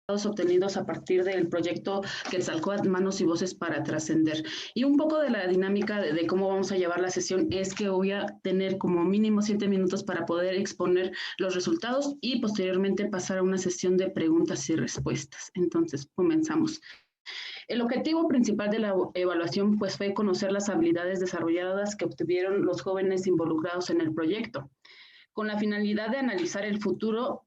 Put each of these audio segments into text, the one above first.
obtenidos a partir del proyecto Quetzalcóatl, Manos y Voces para Trascender. Y un poco de la dinámica de cómo vamos a llevar la sesión es que voy a tener como mínimo 7 minutos para poder exponer los resultados y posteriormente pasar a una sesión de preguntas y respuestas. Entonces, comenzamos. El objetivo principal de la evaluación pues, fue conocer las habilidades desarrolladas que obtuvieron los jóvenes involucrados en el proyecto, con la finalidad de analizar el futuro,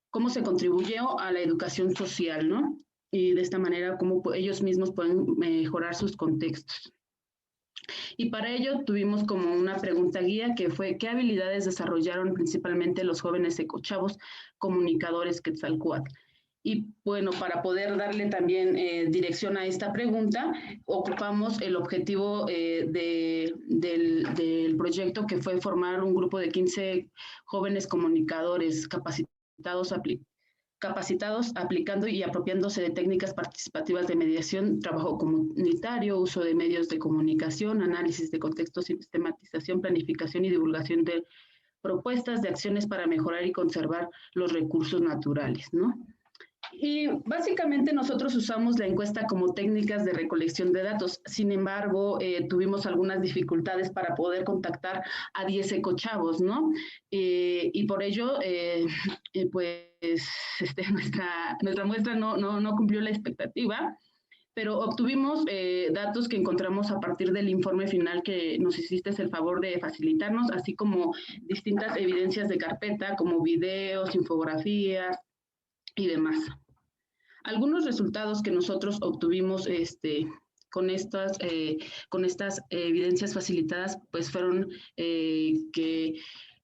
cómo se contribuyó a la educación social, ¿no? Y de esta manera, cómo ellos mismos pueden mejorar sus contextos. Y para ello tuvimos como una pregunta guía que fue, ¿qué habilidades desarrollaron principalmente los jóvenes ecochavos comunicadores Quetzalcóatl? Y bueno, para poder darle también dirección a esta pregunta, ocupamos el objetivo del proyecto, que fue formar un grupo de 15 jóvenes comunicadores capacitados aplicando y apropiándose de técnicas participativas de mediación, trabajo comunitario, uso de medios de comunicación, análisis de contextos, sistematización, planificación y divulgación de propuestas de acciones para mejorar y conservar los recursos naturales, ¿no? Y básicamente nosotros usamos la encuesta como técnicas de recolección de datos. Sin embargo, tuvimos algunas dificultades para poder contactar a 10 ecochavos, ¿no? Y por ello, pues, nuestra muestra no cumplió la expectativa, pero obtuvimos datos que encontramos a partir del informe final que nos hiciste el favor de facilitarnos, así como distintas evidencias de carpeta, como videos, infografías, y demás. Algunos resultados que nosotros obtuvimos con estas evidencias facilitadas, pues fueron que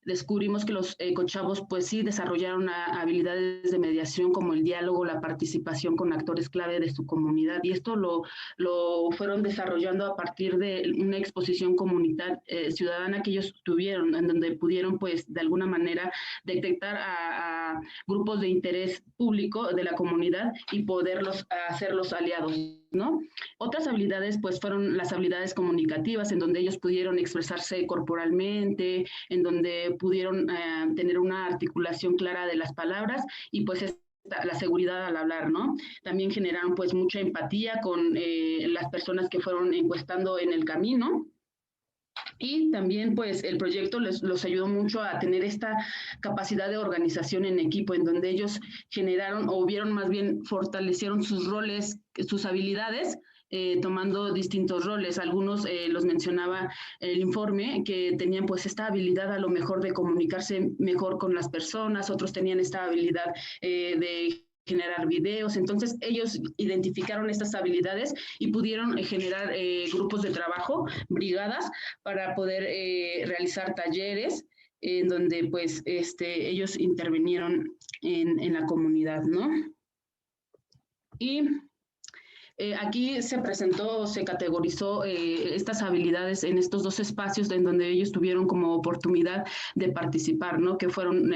descubrimos que los ecochavos pues sí desarrollaron habilidades de mediación como el diálogo, la participación con actores clave de su comunidad, y esto lo fueron desarrollando a partir de una exposición comunitaria ciudadana que ellos tuvieron, en donde pudieron pues de alguna manera detectar a grupos de interés público de la comunidad y poderlos hacerlos aliados, ¿no? Otras habilidades pues fueron las habilidades comunicativas, en donde ellos pudieron expresarse corporalmente, en donde pudieron tener una articulación clara de las palabras y pues la seguridad al hablar, ¿no? También generaron pues mucha empatía con las personas que fueron encuestando en el camino. Y también pues el proyecto los ayudó mucho a tener esta capacidad de organización en equipo, en donde ellos generaron o vieron más bien fortalecieron sus roles, sus habilidades, tomando distintos roles. Algunos los mencionaba el informe, que tenían pues esta habilidad a lo mejor de comunicarse mejor con las personas, otros tenían esta habilidad de generar videos. Entonces ellos identificaron estas habilidades y pudieron generar grupos de trabajo, brigadas, para poder realizar talleres en donde pues ellos intervinieron en la comunidad, ¿no? Y aquí se presentó, se categorizó estas habilidades en estos dos espacios en donde ellos tuvieron como oportunidad de participar, ¿no? Que fueron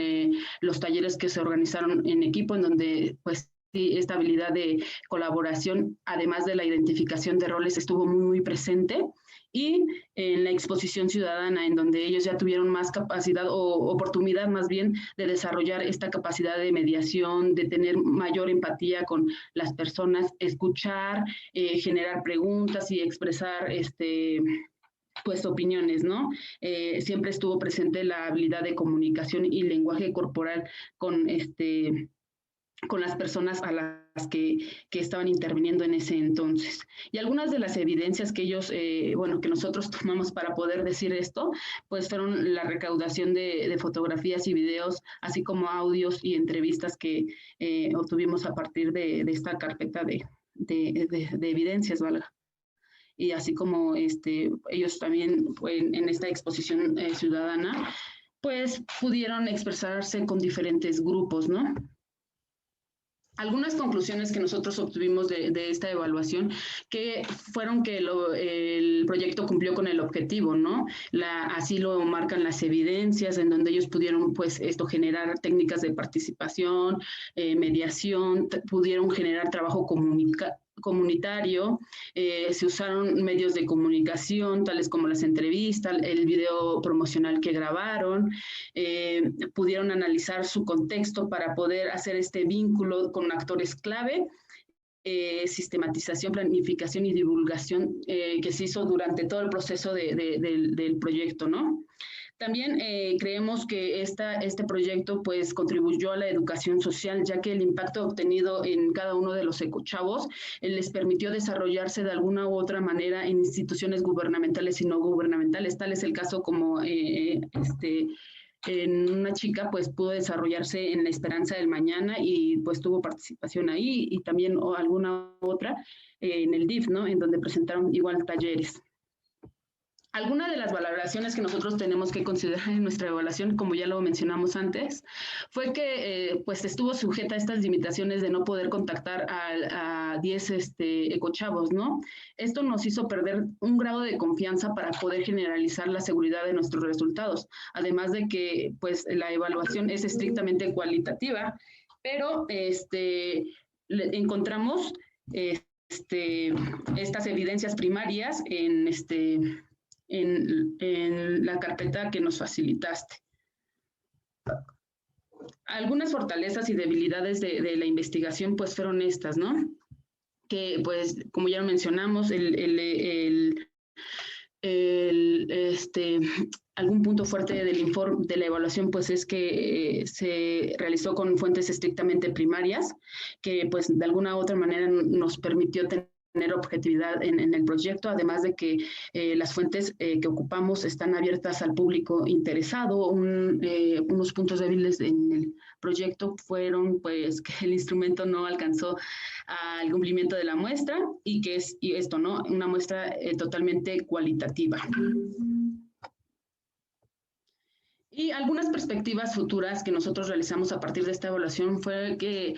los talleres que se organizaron en equipo, en donde pues sí, esta habilidad de colaboración, además de la identificación de roles, estuvo muy presente. Y en la exposición ciudadana, en donde ellos ya tuvieron más capacidad o oportunidad más bien de desarrollar esta capacidad de mediación, de tener mayor empatía con las personas, escuchar, generar preguntas y expresar pues opiniones, ¿no? Siempre estuvo presente la habilidad de comunicación y lenguaje corporal con las personas a las que estaban interviniendo en ese entonces. Y algunas de las evidencias que ellos, que nosotros tomamos para poder decir esto, pues fueron la recaudación de fotografías y videos, así como audios y entrevistas que obtuvimos a partir de esta carpeta de evidencias, ¿valga? Y así como ellos también en esta exposición ciudadana, pues pudieron expresarse con diferentes grupos, ¿no? Algunas conclusiones que nosotros obtuvimos de esta evaluación que fueron que el proyecto cumplió con el objetivo, ¿no? Así lo marcan las evidencias, en donde ellos pudieron pues generar técnicas de participación, mediación, pudieron generar trabajo comunitario, se usaron medios de comunicación, tales como las entrevistas, el video promocional que grabaron, pudieron analizar su contexto para poder hacer este vínculo con actores clave, sistematización, planificación y divulgación que se hizo durante todo el proceso del proyecto, ¿no? También creemos que este proyecto pues contribuyó a la educación social, ya que el impacto obtenido en cada uno de los ecochavos les permitió desarrollarse de alguna u otra manera en instituciones gubernamentales y no gubernamentales. Tal es el caso como en una chica pues pudo desarrollarse en la Esperanza del Mañana y pues tuvo participación ahí, y también alguna otra en el DIF, ¿no? En donde presentaron igual talleres. Alguna de las valoraciones que nosotros tenemos que considerar en nuestra evaluación, como ya lo mencionamos antes, fue que pues estuvo sujeta a estas limitaciones de no poder contactar a 10 ecochavos, ¿no? Esto nos hizo perder un grado de confianza para poder generalizar la seguridad de nuestros resultados, además de que pues la evaluación es estrictamente cualitativa, pero encontramos estas evidencias primarias en la carpeta que nos facilitaste. Algunas fortalezas y debilidades de la investigación pues fueron estas, ¿no? Que pues como ya lo mencionamos, algún punto fuerte del informe de la evaluación pues es que se realizó con fuentes estrictamente primarias, que pues de alguna u otra manera nos permitió tener objetividad en el proyecto, además de que las fuentes que ocupamos están abiertas al público interesado. Unos puntos débiles en el proyecto fueron pues que el instrumento no alcanzó al cumplimiento de la muestra y que es esto, ¿no? Una muestra totalmente cualitativa. Y algunas perspectivas futuras que nosotros realizamos a partir de esta evaluación fue que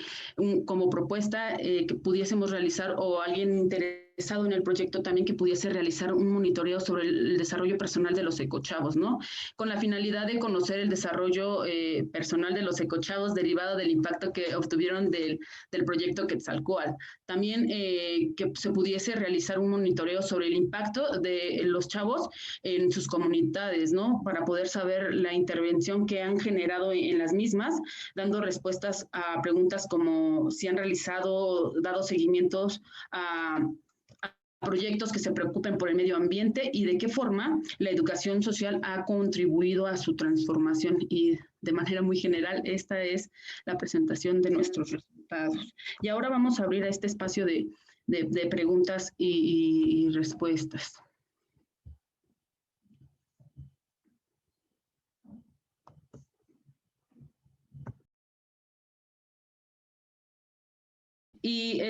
como propuesta que pudiésemos realizar, o alguien interesado en el proyecto también, que pudiese realizar un monitoreo sobre el desarrollo personal de los ecochavos, ¿no? Con la finalidad de conocer el desarrollo personal de los ecochavos derivado del impacto que obtuvieron del proyecto Quetzalcóatl. También que se pudiese realizar un monitoreo sobre el impacto de los chavos en sus comunidades, ¿no? Para poder saber la intervención que han generado en las mismas, dando respuestas a preguntas como si han dado seguimientos a proyectos que se preocupen por el medio ambiente y de qué forma la educación social ha contribuido a su transformación. Y de manera muy general, esta es la presentación de nuestros resultados. Y ahora vamos a abrir este espacio de preguntas y respuestas. Y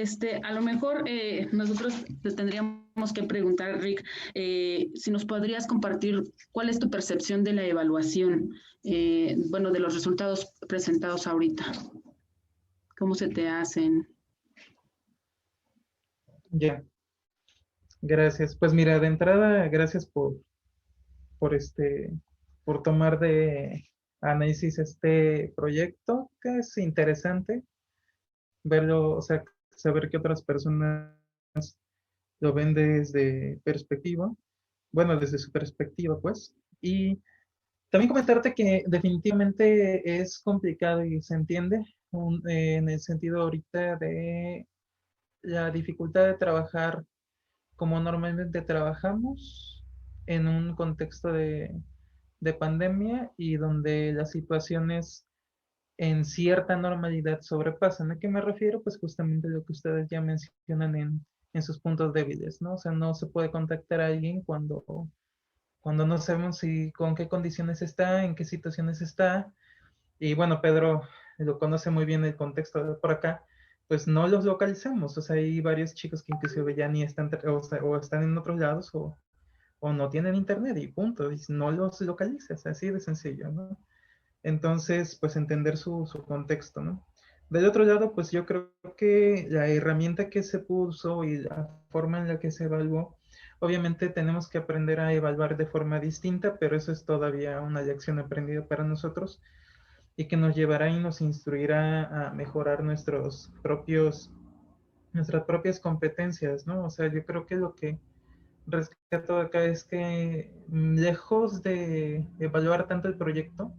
a lo mejor nosotros te tendríamos que preguntar, Rick, si nos podrías compartir cuál es tu percepción de la evaluación, bueno, de los resultados presentados ahorita. ¿Cómo se te hacen? Ya, gracias. Pues mira, de entrada, gracias por tomar de análisis este proyecto, que es interesante verlo, o sea, saber que otras personas lo ven desde perspectiva, bueno, desde su perspectiva, pues. Y también comentarte que definitivamente es complicado y se entiende en el sentido ahorita de la dificultad de trabajar como normalmente trabajamos en un contexto de pandemia y donde las situaciones en cierta normalidad sobrepasan. ¿A qué me refiero? Pues justamente lo que ustedes ya mencionan en sus puntos débiles, ¿no? O sea, no se puede contactar a alguien cuando no sabemos si con qué condiciones está, en qué situaciones está. Y bueno, Pedro lo conoce muy bien el contexto de por acá, pues no los localizamos. O sea, hay varios chicos que inclusive ya ni están, o están en otros lados o no tienen internet y punto. Y no los localizas, así de sencillo, ¿no? Entonces, pues entender su contexto, ¿no? Del otro lado, pues yo creo que la herramienta que se puso y la forma en la que se evaluó, obviamente tenemos que aprender a evaluar de forma distinta, pero eso es todavía una lección aprendida para nosotros y que nos llevará y nos instruirá a mejorar nuestros propios nuestras propias competencias, ¿no? O sea, yo creo que lo que rescato acá es que lejos de evaluar tanto el proyecto,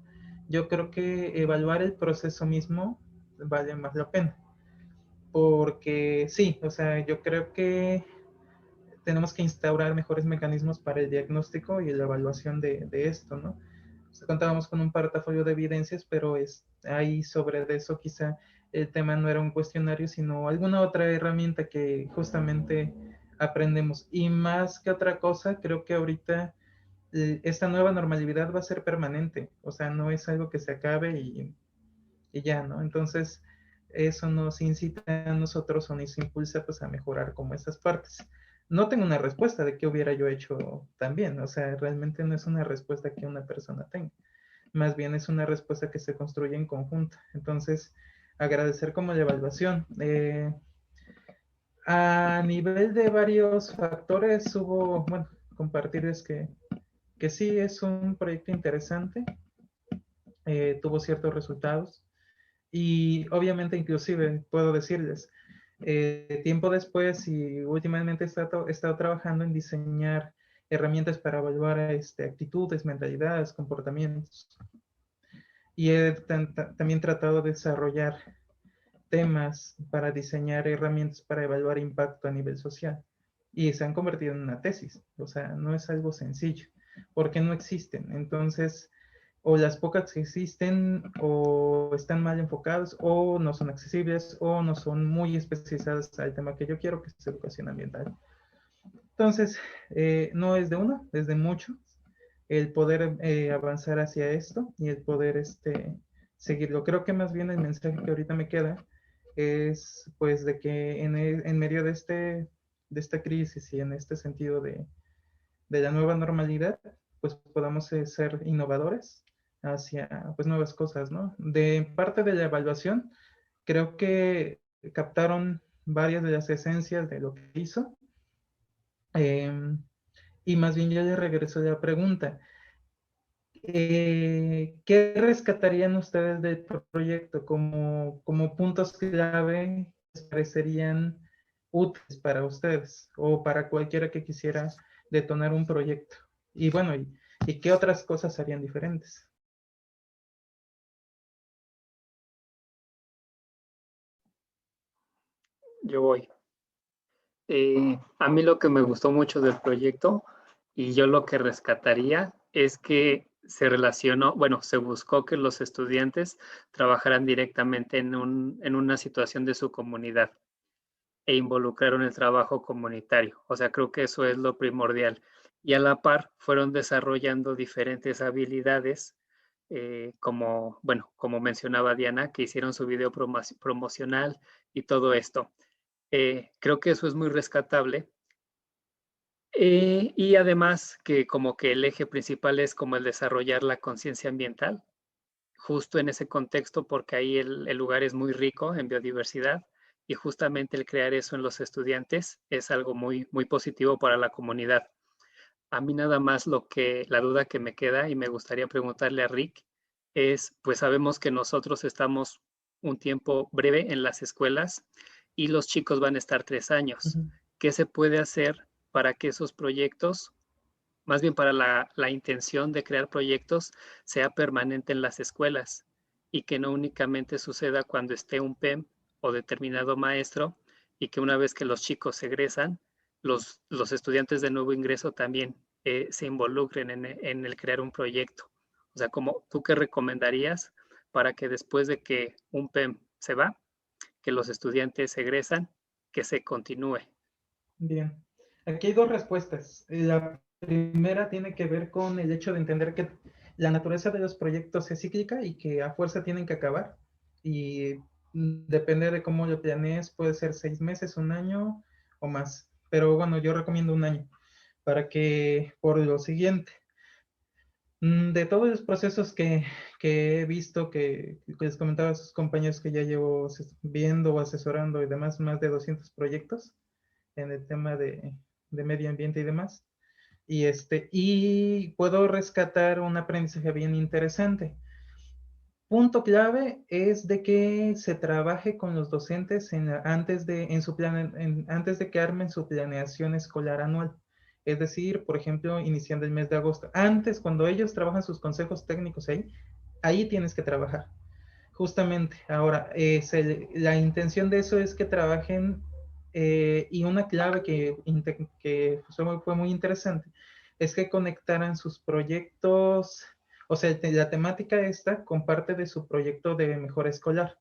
yo creo que evaluar el proceso mismo vale más la pena. Porque sí, o sea, yo creo que tenemos que instaurar mejores mecanismos para el diagnóstico y la evaluación de esto, ¿no? O sea, contábamos con un portafolio de evidencias, pero ahí sobre eso quizá el tema no era un cuestionario, sino alguna otra herramienta que justamente aprendemos. Y más que otra cosa, creo que ahorita esta nueva normalidad va a ser permanente, o sea, no es algo que se acabe y ya, ¿no? Entonces, eso nos incita a nosotros o nos impulsa pues a mejorar como esas partes. No tengo una respuesta de qué hubiera yo hecho también, o sea, realmente no es una respuesta que una persona tenga, más bien es una respuesta que se construye en conjunto. Entonces, agradecer como la evaluación. A nivel de varios factores hubo, bueno, compartirles que sí es un proyecto interesante, tuvo ciertos resultados. Y obviamente, inclusive, puedo decirles, tiempo después y últimamente he estado trabajando en diseñar herramientas para evaluar actitudes, mentalidades, comportamientos. Y he también tratado de desarrollar temas para diseñar herramientas para evaluar impacto a nivel social. Y se han convertido en una tesis. O sea, no es algo sencillo, porque no existen. Entonces, o las pocas que existen o están mal enfocadas o no son accesibles o no son muy especializadas al tema que yo quiero, que es educación ambiental. Entonces, no es de uno, es de muchos el poder avanzar hacia esto y el poder seguirlo. Creo que más bien el mensaje que ahorita me queda es pues de que en medio de esta crisis y en este sentido de la nueva normalidad, pues podamos ser innovadores hacia pues nuevas cosas, ¿no? De parte de la evaluación, creo que captaron varias de las esencias de lo que hizo. Eh, y más bien yo le regreso la pregunta. ¿Qué rescatarían ustedes del proyecto como puntos clave que les parecerían útiles para ustedes o para cualquiera que quisiera detonar un proyecto? Y bueno, ¿y qué otras cosas harían diferentes? Yo voy. A mí lo que me gustó mucho del proyecto y yo lo que rescataría es que se relacionó, bueno, se buscó que los estudiantes trabajaran directamente en una situación de su comunidad e involucraron el trabajo comunitario. O sea, creo que eso es lo primordial. Y a la par fueron desarrollando diferentes habilidades, como, bueno, como mencionaba Diana, que hicieron su video promocional y todo esto. Creo que eso es muy rescatable. Y además que como que el eje principal es como el desarrollar la conciencia ambiental, justo en ese contexto, porque ahí el lugar es muy rico en biodiversidad y justamente el crear eso en los estudiantes es algo muy, muy positivo para la comunidad. A mí nada más la duda que me queda y me gustaría preguntarle a Rick es, pues sabemos que nosotros estamos un tiempo breve en las escuelas y los chicos van a estar 3 años. Ujú. ¿Qué se puede hacer para que esos proyectos, más bien para la intención de crear proyectos, sea permanente en las escuelas y que no únicamente suceda cuando esté un PEM o determinado maestro y que una vez que los chicos egresan, los estudiantes de nuevo ingreso también se involucren en el crear un proyecto? O sea, como tú qué recomendarías para que después de que un PEM se va, que los estudiantes egresan, que se continúe? Bien. Aquí hay dos respuestas. La primera tiene que ver con el hecho de entender que la naturaleza de los proyectos es cíclica y que a fuerza tienen que acabar. Y depende de cómo lo planees, puede ser 6 meses, un año o más. Pero bueno, yo recomiendo un año para que, por lo siguiente, de todos los procesos que he visto, que les comentaba a sus compañeros que ya llevo viendo o asesorando y demás, más de 200 proyectos en el tema de medio ambiente y demás. Y puedo rescatar un aprendizaje bien interesante. punto clave es de que se trabaje con los docentes antes de que armen su planeación escolar anual. Es decir, por ejemplo, iniciando el mes de agosto. Antes, cuando ellos trabajan sus consejos técnicos ahí tienes que trabajar. Justamente, ahora, la intención de eso es que trabajen, y una clave que fue muy interesante, es que conectaran sus proyectos, o sea, la temática esta comparte de su proyecto de mejora escolar,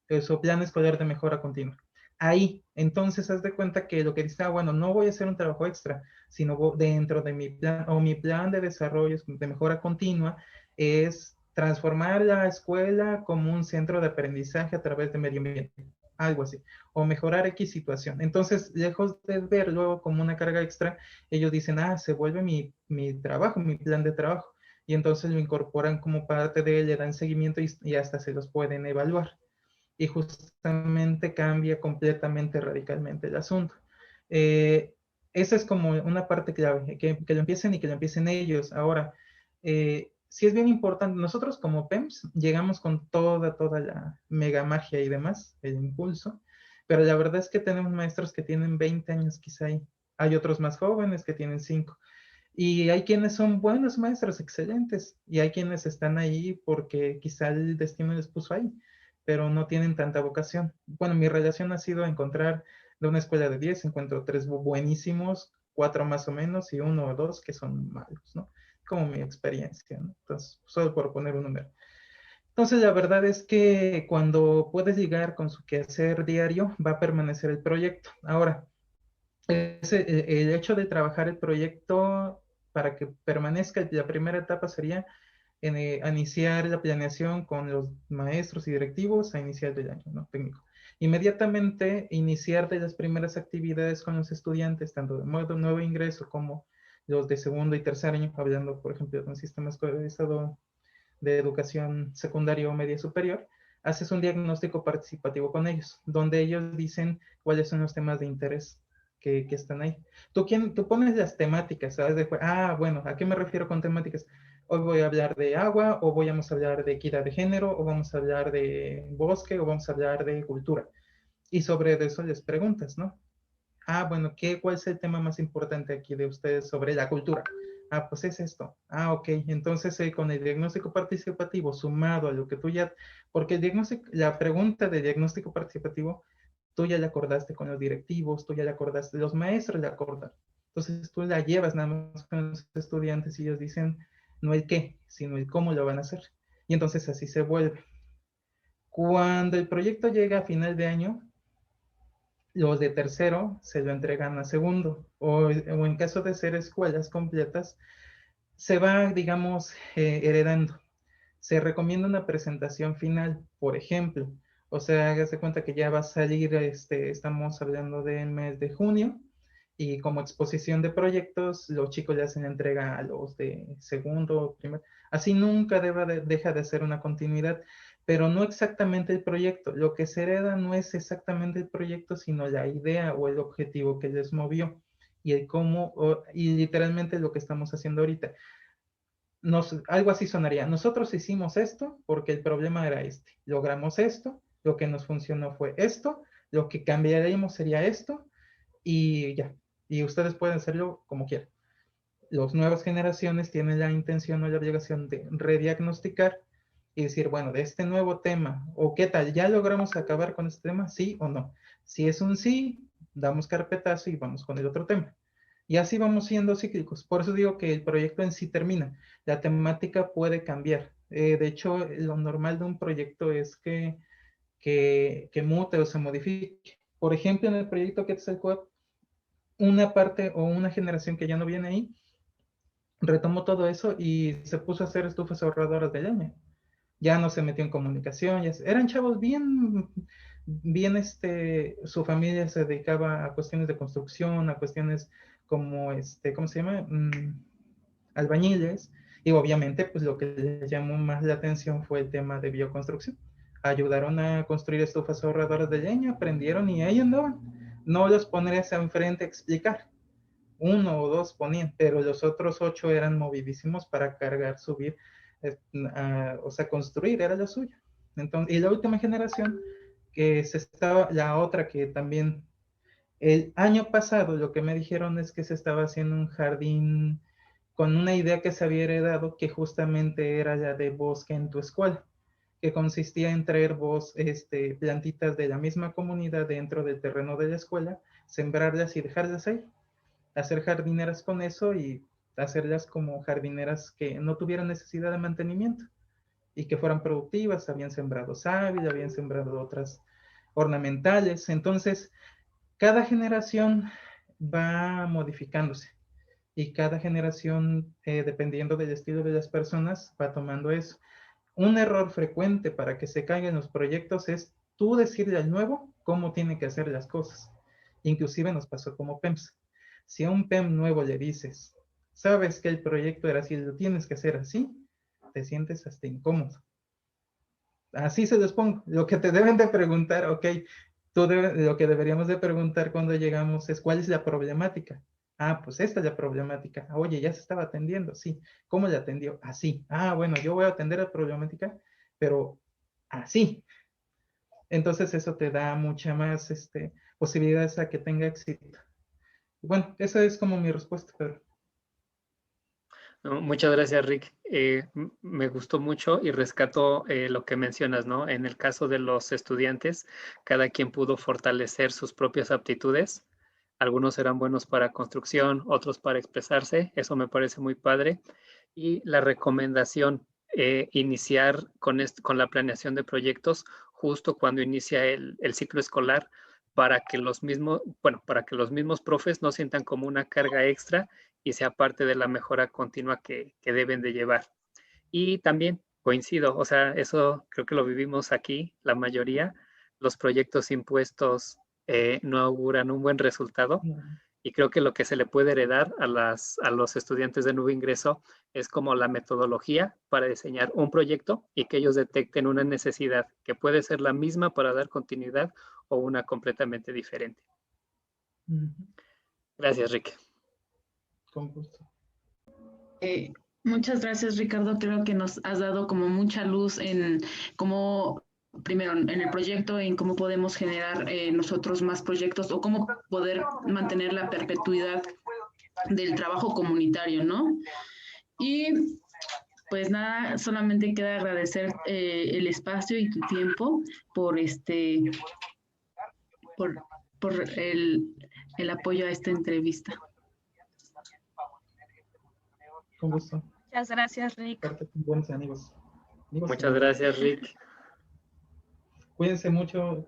de su plan escolar de mejora continua. Ahí, entonces, haz de cuenta que lo que dice, bueno, no voy a hacer un trabajo extra, sino dentro de mi plan, o mi plan de desarrollo de mejora continua, es transformar la escuela como un centro de aprendizaje a través de medio ambiente, algo así, o mejorar X situación. Entonces, lejos de verlo como una carga extra, ellos dicen, se vuelve mi trabajo, mi plan de trabajo, y entonces lo incorporan como parte de él, le dan seguimiento y hasta se los pueden evaluar. Y justamente cambia completamente, radicalmente el asunto. Esa es como una parte clave, que lo empiecen y que lo empiecen ellos. Ahora, sí es bien importante, nosotros como PEMS llegamos con toda la mega magia y demás, el impulso, pero la verdad es que tenemos maestros que tienen 20 años quizá ahí. Hay otros más jóvenes que tienen 5. Y hay quienes son buenos maestros, excelentes, y hay quienes están ahí porque quizá el destino les puso ahí, pero no tienen tanta vocación. Bueno, mi relación ha sido encontrar de una escuela de 10, encuentro 3 buenísimos, 4 más o menos, y 1 o 2 que son malos, ¿no? Como mi experiencia, ¿no? Entonces, solo por poner un número. Entonces, la verdad es que cuando puedes llegar con su quehacer diario, va a permanecer el proyecto. Ahora, el hecho de trabajar el proyecto para que permanezca, la primera etapa sería iniciar la planeación con los maestros y directivos a iniciar del año, ¿no? Técnico. Inmediatamente iniciar de las primeras actividades con los estudiantes, tanto de modo nuevo ingreso como los de segundo y tercer año, hablando, por ejemplo, de un sistema escolarizado de educación secundaria o media superior, haces un diagnóstico participativo con ellos, donde ellos dicen cuáles son los temas de interés que están ahí. Tú pones las temáticas, ¿sabes? Bueno, ¿a qué me refiero con temáticas? Hoy voy a hablar de agua, o vamos a hablar de equidad de género, o vamos a hablar de bosque, o vamos a hablar de cultura. Y sobre eso les preguntas, ¿no? Bueno, ¿cuál es el tema más importante aquí de ustedes sobre la cultura? Pues es esto. Ok. Entonces, con el diagnóstico participativo sumado a lo que tú ya, porque la pregunta de diagnóstico participativo, tú ya la acordaste con los directivos, tú ya la acordaste, los maestros la acordaron. Entonces, tú la llevas nada más con los estudiantes y ellos dicen no el qué, sino el cómo lo van a hacer. Y entonces así se vuelve. Cuando el proyecto llega a final de año, los de tercero se lo entregan a segundo, o en caso de ser escuelas completas, se va, digamos, heredando. Se recomienda una presentación final, por ejemplo. O sea, hágase cuenta que ya va a salir, estamos hablando del mes de junio, y como exposición de proyectos, los chicos le hacen la entrega a los de segundo, primer. Así nunca deja de ser una continuidad, pero no exactamente el proyecto. Lo que se hereda no es exactamente el proyecto, sino la idea o el objetivo que les movió y el cómo, y literalmente lo que estamos haciendo ahorita. Algo así sonaría. Nosotros hicimos esto porque el problema era este. Logramos esto, lo que nos funcionó fue esto, lo que cambiaríamos sería esto, y ya. Y ustedes pueden hacerlo como quieran. Las nuevas generaciones tienen la intención o la obligación de rediagnosticar y decir, bueno, de este nuevo tema, o qué tal, ¿ya logramos acabar con este tema? ¿Sí o no? Si es un sí, damos carpetazo y vamos con el otro tema. Y así vamos siendo cíclicos. Por eso digo que el proyecto en sí termina. La temática puede cambiar. De hecho, lo normal de un proyecto es que mute o se modifique. Por ejemplo, en el proyecto Quetzalcóatl, una parte o una generación que ya no viene ahí, retomó todo eso y se puso a hacer estufas ahorradoras de leña. Ya no se metió en comunicación, eran chavos bien, su familia se dedicaba a cuestiones de construcción, a cuestiones como, ¿cómo se llama? Albañiles, y obviamente, pues lo que les llamó más la atención fue el tema de bioconstrucción. Ayudaron a construir estufas ahorradoras de leña, aprendieron y ahí andaban. No los ponías enfrente a explicar, 1 o 2 ponían, pero los otros 8 eran movidísimos para cargar, subir o sea, construir era lo suyo. Entonces, y la última generación, la otra que también, el año pasado lo que me dijeron es que se estaba haciendo un jardín con una idea que se había heredado, que justamente era la de bosque en tu escuela, que consistía en traer plantitas de la misma comunidad dentro del terreno de la escuela, sembrarlas y dejarlas ahí, hacer jardineras con eso y hacerlas como jardineras que no tuvieran necesidad de mantenimiento y que fueran productivas. Habían sembrado sábila, habían sembrado otras ornamentales. Entonces, cada generación va modificándose y cada generación, dependiendo del estilo de las personas, va tomando eso. Un error frecuente para que se caigan los proyectos es tú decirle al nuevo cómo tiene que hacer las cosas. Inclusive nos pasó como PEMS. Si a un PEM nuevo le dices, sabes que el proyecto era así, lo tienes que hacer así, te sientes hasta incómodo. Así se los pongo. Lo que te deben de preguntar, ok, lo que deberíamos de preguntar cuando llegamos es, ¿cuál es la problemática? Ah, pues esta es la problemática. Oye, ya se estaba atendiendo, sí. ¿Cómo la atendió? Así. Ah, bueno, yo voy a atender la problemática, pero así. Entonces eso te da mucha más posibilidades a que tenga éxito. Bueno, esa es como mi respuesta, Pedro. No, muchas gracias, Rick. Me gustó mucho y rescato lo que mencionas, ¿no? En el caso de los estudiantes, cada quien pudo fortalecer sus propias aptitudes. Algunos eran buenos para construcción, otros para expresarse. Eso me parece muy padre. Y la recomendación, iniciar con la planeación de proyectos justo cuando inicia el ciclo escolar para que para que los mismos profes no sientan como una carga extra y sea parte de la mejora continua que deben de llevar. Y también coincido, o sea, eso creo que lo vivimos aquí, la mayoría, los proyectos impuestos no auguran un buen resultado. Y creo que lo que se le puede heredar a los estudiantes de nuevo ingreso es como la metodología para diseñar un proyecto y que ellos detecten una necesidad que puede ser la misma para dar continuidad o una completamente diferente. Gracias, Rick. Con gusto. Muchas gracias, Ricardo. Creo que nos has dado como mucha luz en cómo, primero, en el proyecto, en cómo podemos generar nosotros más proyectos o cómo poder mantener la perpetuidad del trabajo comunitario, ¿no? Y pues nada, solamente queda agradecer el espacio y tu tiempo por por el apoyo a esta entrevista. Con gusto. Muchas gracias, Rick. Buenos amigos. Muchas gracias, Rick. Cuídense mucho.